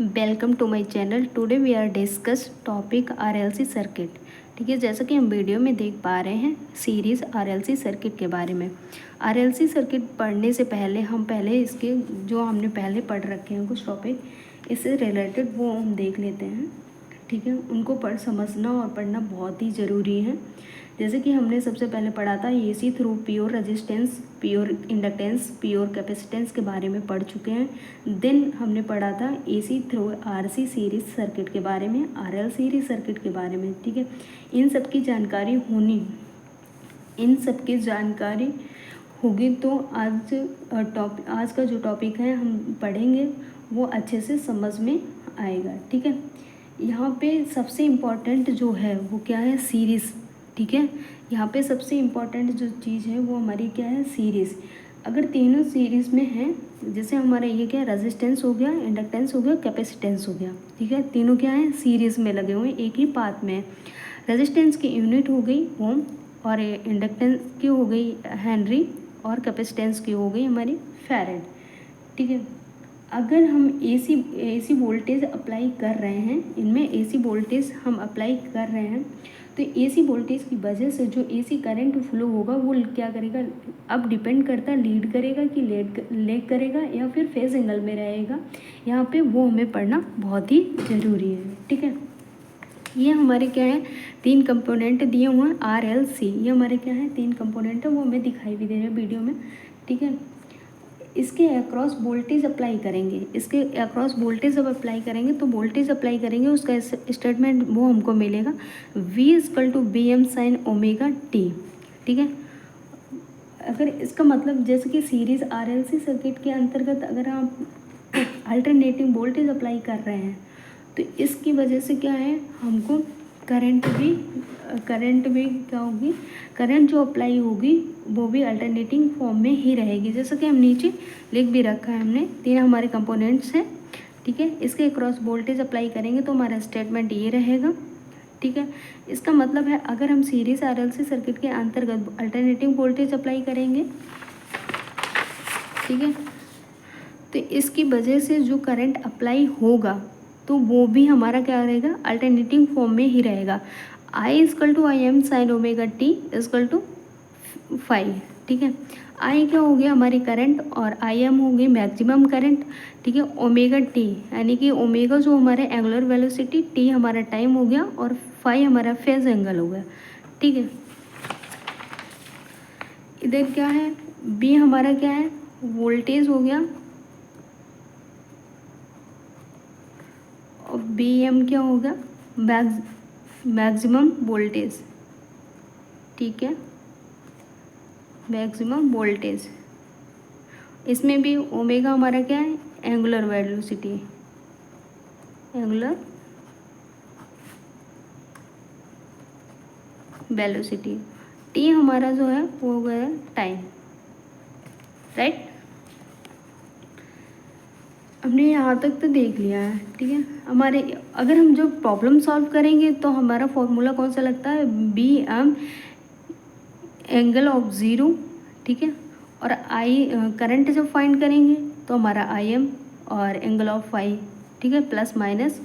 Welcome to my channel. Today we are discuss topic RLC circuit. ठीक है, जैसा कि हम वीडियो में देख पा रहे हैं सीरीज़ आरएलसी सर्किट के बारे में। आरएलसी सर्किट पढ़ने से पहले इसके जो हमने पहले पढ़ रखे हैं कुछ टॉपिक इससे रिलेटेड वो हम देख लेते हैं। ठीक है, उनको समझना और पढ़ना बहुत ही ज़रूरी है। जैसे कि हमने सबसे पहले पढ़ा था AC through pure resistance, pure inductance, pure capacitance के बारे में पढ़ चुके हैं। देन हमने पढ़ा था AC through RC series circuit के बारे में, आरएल सीरीज सर्किट के बारे में। ठीक है, इन सब की जानकारी होगी तो आज का जो टॉपिक है हम पढ़ेंगे वो अच्छे से समझ में आएगा। ठीक है, यहाँ पे सबसे इम्पॉर्टेंट जो है वो क्या है, सीरीज़। ठीक है, यहाँ पे सबसे इम्पॉर्टेंट जो चीज़ है वो हमारी क्या है, सीरीज़। अगर तीनों सीरीज़ में हैं, जैसे हमारा ये क्या रेजिस्टेंस हो गया, इंडक्टेंस हो गया, कैपेसिटेंस हो गया। ठीक है, तीनों क्या है, सीरीज़ में लगे हुए, एक ही पाथ में है। रेजिस्टेंस की यूनिट हो गई ओम, और इंडक्टेंस की हो गई हेनरी, और कैपेसिटेंस की हो गई हमारी फैरेड। ठीक है, अगर हम एसी वोल्टेज अप्लाई कर रहे हैं, इनमें एसी वोल्टेज हम अप्लाई कर रहे हैं, तो एसी वोल्टेज की वजह से जो एसी करंट फ्लो होगा वो क्या करेगा, अब डिपेंड करता है लीड करेगा कि लेग करेगा या फिर फेज एंगल में रहेगा। यहाँ पे वो हमें पढ़ना बहुत ही ज़रूरी है। ठीक है, ये हमारे क्या है, तीन कंपोनेंट दिए हुए हैं आर एल सी। ये हमारे क्या है, तीन कंपोनेंट है, वो हमें दिखाई भी दे रहे हैं वीडियो में। ठीक है, इसके अक्रॉस वोल्टेज अप्लाई करेंगे, तो वोल्टेज अप्लाई करेंगे उसका स्टेटमेंट वो हमको मिलेगा V=BM sin ओमेगा टी। ठीक है, अगर इसका मतलब जैसे कि सीरीज़ आरएलसी सर्किट के अंतर्गत अगर आप अल्टरनेटिंग वोल्टेज अप्लाई कर रहे हैं तो इसकी वजह से क्या है, हमको करंट भी क्या होगी, करंट जो अप्लाई होगी वो भी अल्टरनेटिंग फॉर्म में ही रहेगी। जैसा कि हम नीचे लिख भी रखा है हमने, तीन हमारे कंपोनेंट्स हैं। ठीक है, इसके क्रॉस वोल्टेज अप्लाई करेंगे तो हमारा स्टेटमेंट ये रहेगा। ठीक है, इसका मतलब है अगर हम सीरीज आरएलसी सर्किट के अंतर्गत अल्टरनेटिंग वोल्टेज अप्लाई करेंगे, ठीक है, तो इसकी वजह से जो करंट अप्लाई होगा तो वो भी हमारा क्या रहेगा, अल्टरनेटिंग फॉर्म में ही रहेगा। I=IM sin omega T =5। ठीक है, I क्या हो गया, हमारी करंट, और IM हो गई मैक्सिमम करंट। ठीक है, ओमेगा टी यानी कि ओमेगा जो हमारे एंगुलर वेलोसिटी, टी हमारा टाइम हो गया, और फाई हमारा फेज एंगल हो गया। ठीक है, इधर क्या है, B हमारा क्या है, वोल्टेज हो गया, और BM क्या होगा, मैक्सिमम वोल्टेज। ठीक है, मैक्सिमम वोल्टेज, इसमें भी ओमेगा हमारा क्या है, एंगुलर वेलोसिटी, टी हमारा जो है वो हो गया टाइम। राइट, हमने यहाँ तक तो देख लिया है। ठीक है, हमारे अगर हम जो प्रॉब्लम सॉल्व करेंगे तो हमारा फॉर्मूला कौन सा लगता है, BM एंगल ऑफ ज़ीरो। ठीक है, और करंट जब फाइंड करेंगे तो हमारा IM और एंगल ऑफ फाई। ठीक है, प्लस माइनस।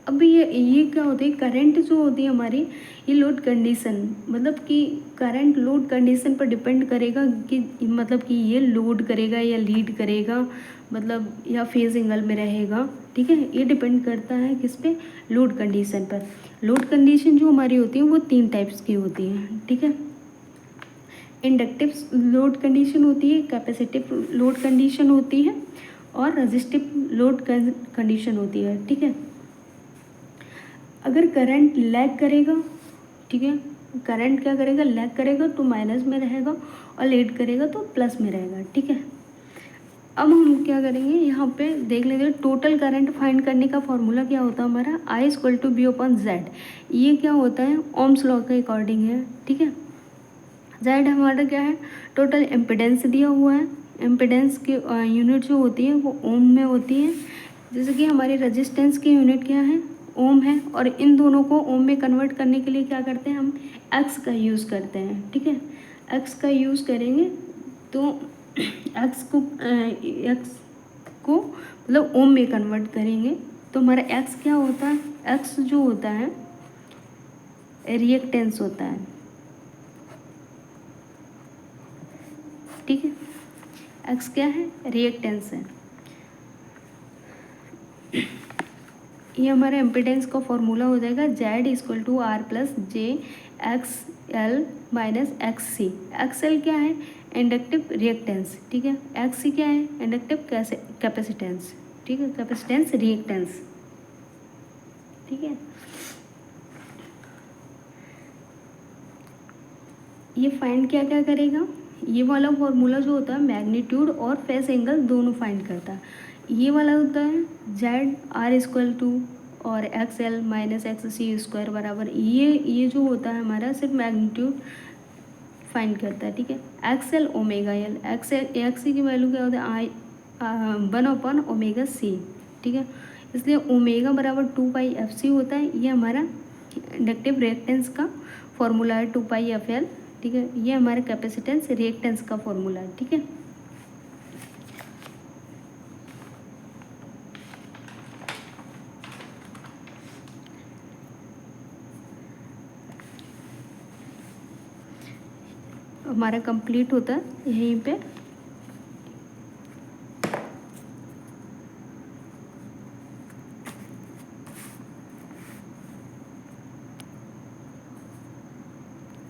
अब ये क्या होती है, करंट जो होती है हमारी, ये लोड कंडीशन, मतलब कि करंट लोड कंडीशन पर डिपेंड करेगा कि मतलब कि ये लोड करेगा या लीड करेगा, मतलब या फेज एंगल में रहेगा। ठीक है, ये डिपेंड करता है किस पे, लोड कंडीशन पर। लोड कंडीशन जो हमारी होती है वो तीन टाइप्स की होती हैं। ठीक है, इंडक्टिव लोड कंडीशन होती है, कैपेसिटिव लोड कंडीशन होती है, और रेजिस्टिव लोड कंडीशन होती है। ठीक है, अगर करंट लैग करेगा, ठीक है, करंट क्या करेगा, लैग करेगा तो माइनस में रहेगा, और लीड करेगा तो प्लस में रहेगा। ठीक है, अब हम क्या करेंगे, यहाँ पे देख लेंगे टोटल करंट फाइंड करने का फॉर्मूला क्या होता है हमारा, I=B/Z। ये क्या होता है, ओम्स लॉ के अकॉर्डिंग है। ठीक है, Z हमारा क्या है, टोटल इम्पिडेंस दिया हुआ है। इम्पिडेंस की यूनिट जो होती है वो ओम में होती है। जैसे कि हमारी रेजिस्टेंस की यूनिट क्या है, ओम है, और इन दोनों को ओम में कन्वर्ट करने के लिए क्या करते हैं, हम एक्स का यूज़ करते हैं। ठीक है, एक्स का यूज़ करेंगे तो एक्स को मतलब ओम में कन्वर्ट करेंगे तो हमारा एक्स क्या होता है, एक्स जो होता है रिएक्टेंस होता है, ठीक है। एक्स क्या है, रिएक्टेंस है। ये हमारा इम्पिडेंस का फॉर्मूला हो जाएगा Z equal to R plus j X L minus X C. X L क्या है, इंडक्टिव रिएक्टेंस, ठीक है। एक्स सी क्या है, इंडक्टिव कैपेसिटेंस, ठीक है, कैपेसिटेंस रिएक्टेंस, ठीक है। ये फाइंड क्या क्या करेगा, ये वाला फॉर्मूला जो होता है मैग्नीट्यूड और फेस एंगल दोनों फाइंड करता है। ये वाला होता है जेड आर इक्वल टू और एक्स एल माइनस एक्स सी स्क्वायर बराबर, ये जो होता है हमारा सिर्फ मैग्नीट्यूड फाइंड करता है, ठीक है। X L omega L, X C की वैल्यू क्या होता है आई 1/, ओमेगा सी, ठीक है। इसलिए ओमेगा बराबर 2 पाई एफ सी होता है। ये हमारा इंडक्टिव रिएक्टेंस का फॉर्मूला है 2 पाई एफ एल, ठीक है। ये हमारे कैपेसिटेंस रिएक्टेंस का फॉर्मूला है, ठीक है। हमारा कंप्लीट होता है यहीं पे।